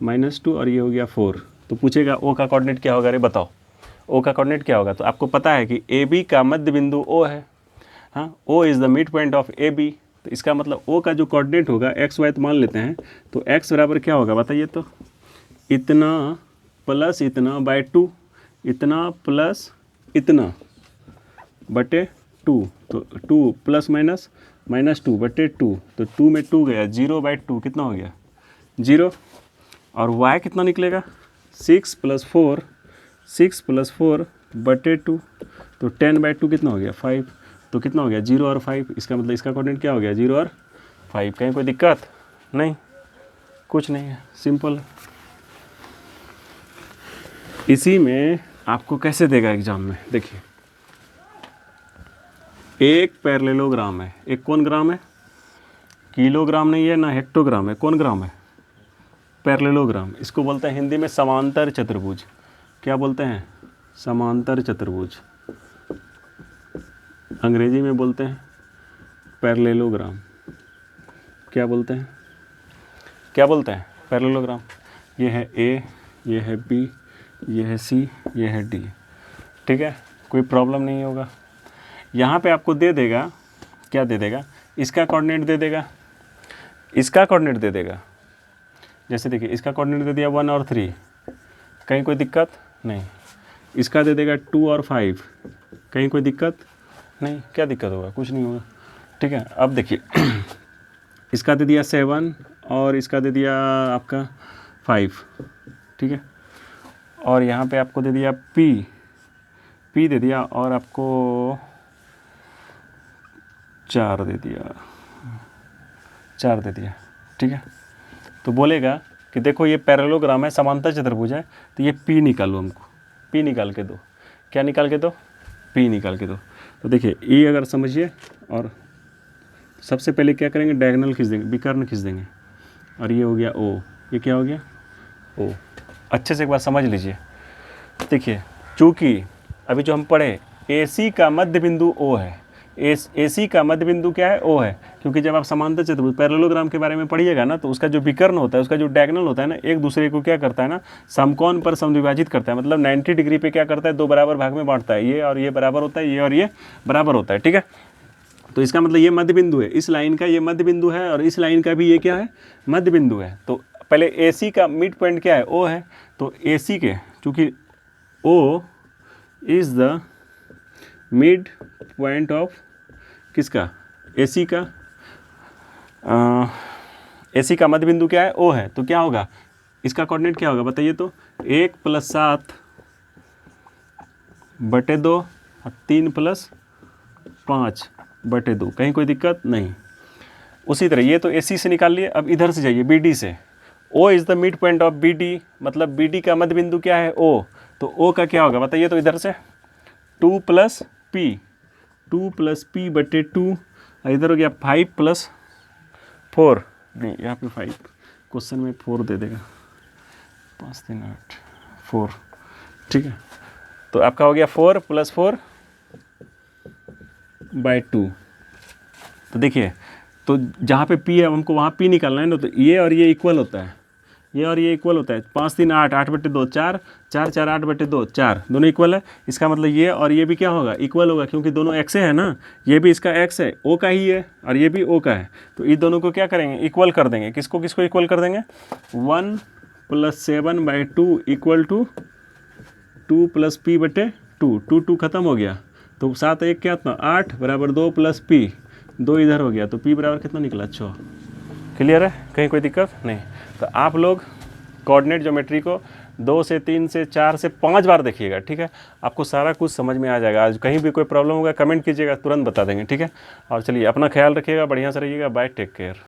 Speaker 1: -2 और ये हो गया 4। तो पूछेगा O का कोऑर्डिनेट क्या होगा? अरे बताओ O का कोऑर्डिनेट क्या होगा? तो आपको पता है कि AB का मध्य बिंदु O है। हाँ, O is the mid point of AB। तो इसका मतलब O का जो कोऑर्डिनेट होगा x y तो मान लेते हैं, तो x बराबर क्या होगा बताइए? तो इतना प्लस इतना बाय 2, इतना प्लस इतना बटे 2, तो 2 प्लस माइनस -2 बटे 2, तो 2 में 2 गया, 0/2 कितना हो गया? 0। और y कितना निकलेगा? 6 + 4, 6 + 4 बटे 2, तो 10/2 कितना हो गया? 5। तो कितना हो गया? 0 और 5। इसका मतलब इसका कोऑर्डिनेट क्या हो गया? 0 और 5। कहीं कोई दिक्कत नहीं? कुछ नहीं है, सिंपल है। इसी में आपको कैसे देगा एग्जाम में? देखिए एक पैरेललोग्राम है, एक कौन ग्राम है? किलोग्राम नहीं है ना हेक्टोग्राम है, कौन ग्राम है? पैरेललोग्राम। इसको बोलते हैं हिंदी में समांतर चतुर्भुज। क्या बोलते हैं? समांतर चतुर्भुज। अंग्रेजी में बोलते हैं पैरेललोग्राम। क्या बोलते हैं? क्या बोलते हैं? पैरेललोग्राम। ये है A, ये है B, ये है C, ये है D। ठीक है, कोई प्रॉब्लम नहीं होगा। यहाँ पे आपको दे देगा, क्या दे देगा? इसका कोऑर्डिनेट दे देगा, इसका कोऑर्डिनेट दे देगा। जैसे देखिए इसका कोऑर्डिनेट दे दिया 1 और 3, कहीं कोई दिक्कत नहीं। इसका दे देगा 2 और 5, कहीं कोई दिक्कत नहीं। क्या दिक्कत होगा? कुछ नहीं होगा। ठीक है, अब देखिए इसका दे दिया 7 और इसका दे दिया आपका 5। ठीक है, और यहाँ पे आपको दे दिया P दे दिया और आपको 4 दे दिया, 4 दे दिया। ठीक है, तो बोलेगा कि देखो ये पैरेललोग्राम है, समांतर चतुर्भुज है, तो ये P निकालो, हमको P निकाल के दो। क्या निकाल के दो? P निकाल के दो। तो देखिए E अगर समझिए, और सबसे पहले क्या करेंगे? डायगोनल खींच देंगे, विकर्ण खींच देंगे, और ये हो गया O। ये क्या हो गया? O। अच्छे से एक बार समझ लीजिए। देखिए चूँकि अभी जो हम पढ़े AC का मध्य बिंदु O है, AC का मध्य बिंदु क्या है? O है। क्योंकि जब आप समांतर चतुर्भुज पैरेललोग्राम के बारे में पढ़िएगा ना, तो उसका जो विकर्ण होता है, उसका जो डायगोनल होता है ना, एक दूसरे को क्या करता है ना, समकोण पर समद्विभाजित करता है। मतलब 90 डिग्री पे क्या करता है? 2 बराबर भाग में बांटता है। ये और ये बराबर होता है, ये और ये बराबर होता है। ठीक है, तो इसका मतलब ये मध्य बिंदु है, इस लाइन का ये मध्य बिंदु है, और इस लाइन का भी ये क्या है? मध्य बिंदु है। तो पहले AC का मिड पॉइंट क्या है? O है। तो AC के, चूँकि O is the mid point of किसका, AC का, AC का मध्य बिंदु क्या है, O है, तो क्या होगा इसका कोऑर्डिनेट क्या होगा बताइए तो, 1 + 7 बटे 2 और 3 + 5 बटे 2, कहीं कोई दिक्कत नहीं। उसी तरह ये तो AC से निकाल लिए, अब इधर से जाइए BD से, O is the mid point of BD, मतलब BD का मध्य बिंदु क्या है O, तो O का क्या होगा बताइए तो, इधर से 2 + P, 2 + P बटे 2, इधर हो गया 5 + 4, नहीं यहाँ पे 5, क्वेश्चन में 4 दे देगा, 5 3 8 4, ठीक है, तो आपका हो गया 4 + 4 / 2। तो देखिए, तो जहाँ पे P है हमको वहाँ P निकालना है ना, तो ये और ये इक्वल होता है, ये और ये इक्वल होता है, 5 3 8, 8 बटे 2 4, 4 4 8 बटे 2 4, दोनों इक्वल है। इसका मतलब ये और ये भी क्या होगा, इक्वल होगा, क्योंकि दोनों x है ना, ये भी इसका x है, O का ही है, और ये भी O का है, तो इस दोनों को क्या करेंगे, इक्वल कर देंगे। किसको किसको इक्वल कर देंगे, 1 + 7/2 = 2 + P बटे 2, 2 2 खत्म हो गया, तो 7 1 क्या था 8 = 2 + P, 2 इधर हो गया, तो P बराबर कितना निकला 6। क्लियर है, कहीं कोई दिक्कत नहीं। तो आप लोग कोऑर्डिनेट ज्योमेट्री को 2 से 3 से 4 से 5 बार देखिएगा, ठीक है, आपको सारा कुछ समझ में आ जाएगा। आज कहीं भी कोई प्रॉब्लम होगा कमेंट कीजिएगा, तुरंत बता देंगे, ठीक है। और चलिए अपना ख्याल रखिएगा, बढ़िया से रहिएगा, बाय, टेक केयर।